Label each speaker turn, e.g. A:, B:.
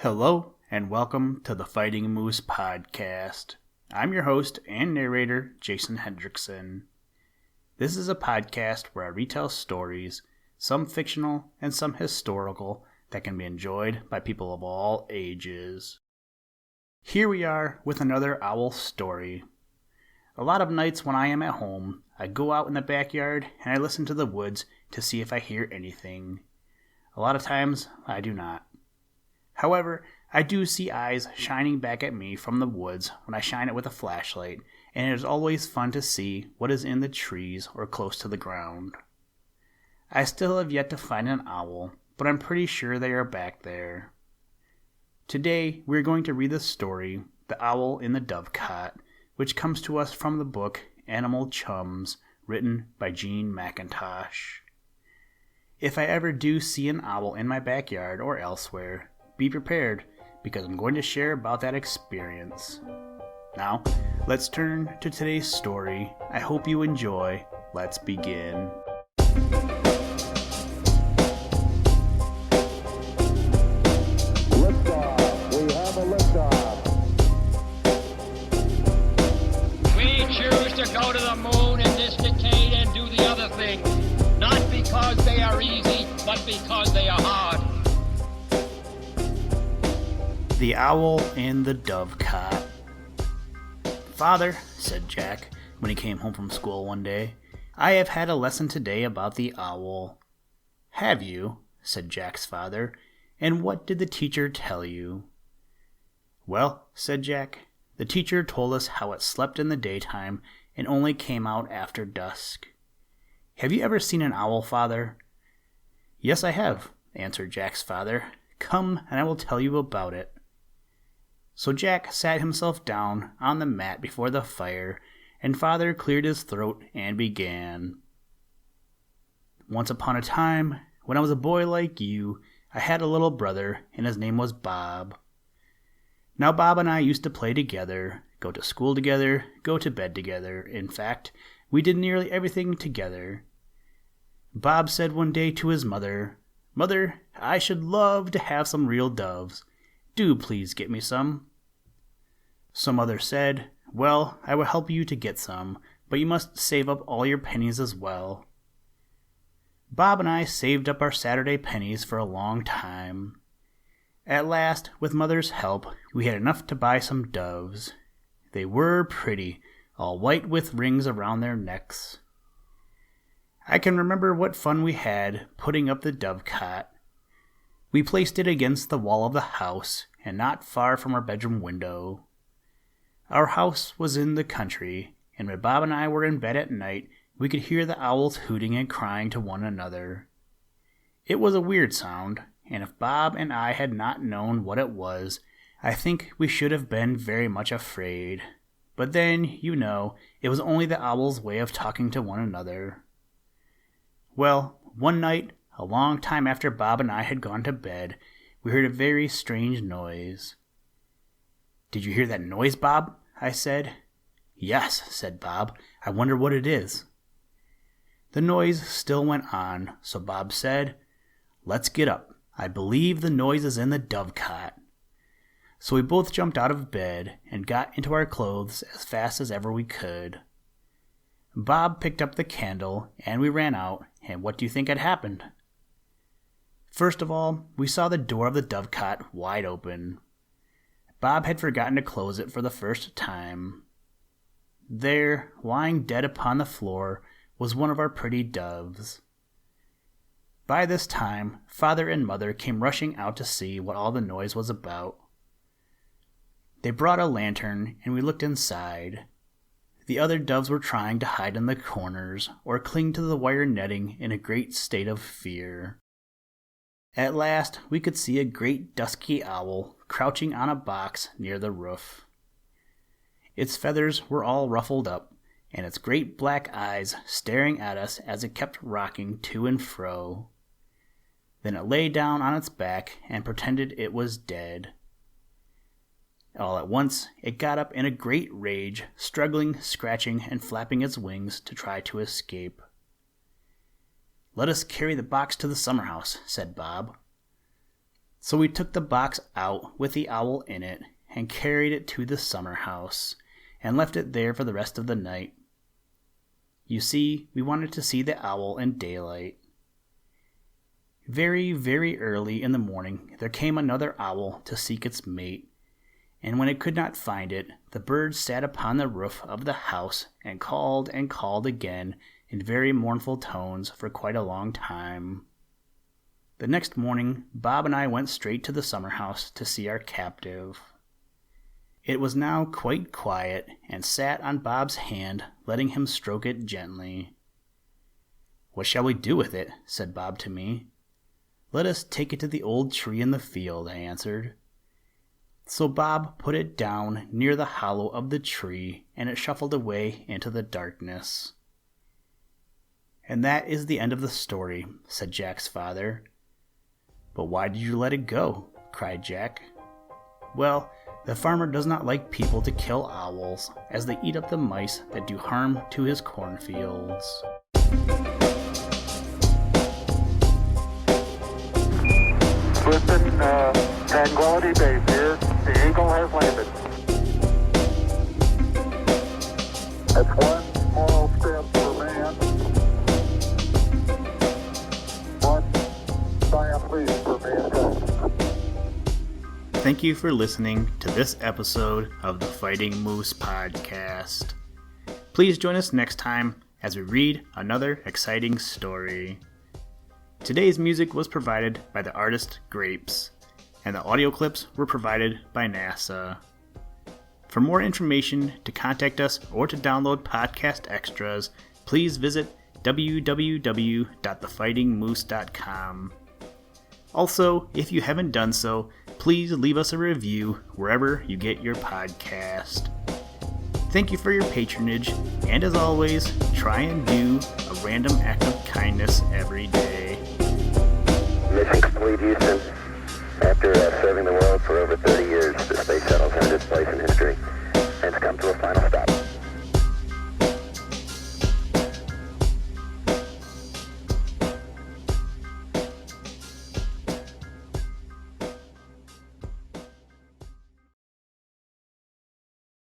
A: Hello, and welcome to the Fighting Moose Podcast. I'm your host and narrator, Jason Hendrickson. This is a podcast where I retell stories, some fictional and some historical, that can be enjoyed by people of all ages. Here we are with another owl story. A lot of nights when I am at home, I go out in the backyard and I listen to the woods to see if I hear anything. A lot of times, I do not. However, I do see eyes shining back at me from the woods when I shine it with a flashlight, and it is always fun to see what is in the trees or close to the ground. I still have yet to find an owl, but I'm pretty sure they are back there. Today, we are going to read the story, The Owl in the Dovecot, which comes to us from the book Animal Chums, written by Jean McIntosh. If I ever do see an owl in my backyard or elsewhere, be prepared, because I'm going to share about that experience. Now, let's turn to today's story. I hope you enjoy. Let's begin.
B: Liftoff. We have a liftoff.
C: We choose to go to the moon in this decade and do the other things, not because they are easy, but because they are hard.
A: The Owl in the Dovecot. "Father," said Jack, when he came home from school one day, "I have had a lesson today about the owl." "Have you?" said Jack's father, "and what did the teacher tell you?" "Well," said Jack, "the teacher told us how it slept in the daytime and only came out after dusk." "Have you ever seen an owl, Father?" "Yes, I have," answered Jack's father. "Come, and I will tell you about it." So Jack sat himself down on the mat before the fire, and Father cleared his throat and began. "Once upon a time, when I was a boy like you, I had a little brother, and his name was Bob. Now Bob and I used to play together, go to school together, go to bed together. In fact, we did nearly everything together. Bob said one day to his mother, 'Mother, I should love to have some real doves. Do please get me some.' So Mother said, 'Well, I will help you to get some, but you must save up all your pennies as well.' Bob and I saved up our Saturday pennies for a long time. At last, with Mother's help, we had enough to buy some doves. They were pretty, all white with rings around their necks. I can remember what fun we had putting up the dovecot. We placed it against the wall of the house, and not far from our bedroom window. Our house was in the country, and when Bob and I were in bed at night, we could hear the owls hooting and crying to one another. It was a weird sound, and if Bob and I had not known what it was, I think we should have been very much afraid. But then, you know, it was only the owls' way of talking to one another. Well, one night, a long time after Bob and I had gone to bed, we heard a very strange noise. "Did you hear that noise, Bob?" I said. "Yes," said Bob. "I wonder what it is." The noise still went on, so Bob said, "Let's get up. I believe the noise is in the dovecot." So we both jumped out of bed and got into our clothes as fast as ever we could. Bob picked up the candle, and we ran out, and what do you think had happened? First of all, we saw the door of the dovecot wide open. Bob had forgotten to close it for the first time. There, lying dead upon the floor, was one of our pretty doves. By this time, Father and Mother came rushing out to see what all the noise was about. They brought a lantern, and we looked inside. The other doves were trying to hide in the corners or cling to the wire netting in a great state of fear. At last, we could see a great dusky owl crouching on a box near the roof. Its feathers were all ruffled up, and its great black eyes staring at us as it kept rocking to and fro. Then it lay down on its back and pretended it was dead. All at once, it got up in a great rage, struggling, scratching, and flapping its wings to try to escape. "Let us carry the box to the summer house," said Bob. So we took the box out with the owl in it and carried it to the summer house and left it there for the rest of the night. You see, we wanted to see the owl in daylight. Very, very early in the morning, there came another owl to seek its mate, and when it could not find it, the bird sat upon the roof of the house and called again in very mournful tones for quite a long time. The next morning, Bob and I went straight to the summer house to see our captive. It was now quite quiet, and sat on Bob's hand, letting him stroke it gently. "What shall we do with it?" said Bob to me. "Let us take it to the old tree in the field," I answered. So Bob put it down near the hollow of the tree, and it shuffled away into the darkness. "And that is the end of the story," said Jack's father. "But why did you let it go?" cried Jack. "Well, the farmer does not like people to kill owls, as they eat up the mice that do harm to his cornfields."
B: Listen, Tranquility Base here. The Eagle has landed. That's one small step for man, one giant leap for mankind.
A: Thank you for listening to this episode of the Fighting Moose podcast. Please join us next time as we read another exciting story. Today's music was provided by the artist Grapes, and the audio clips were provided by NASA. For more information, to contact us, or to download podcast extras, please visit www.thefightingmoose.com. Also, if you haven't done so, please leave us a review wherever you get your podcast. Thank you for your patronage, and as always, try and do a random act of kindness every day.
D: Mission complete, Houston. After serving the world for over 30 years.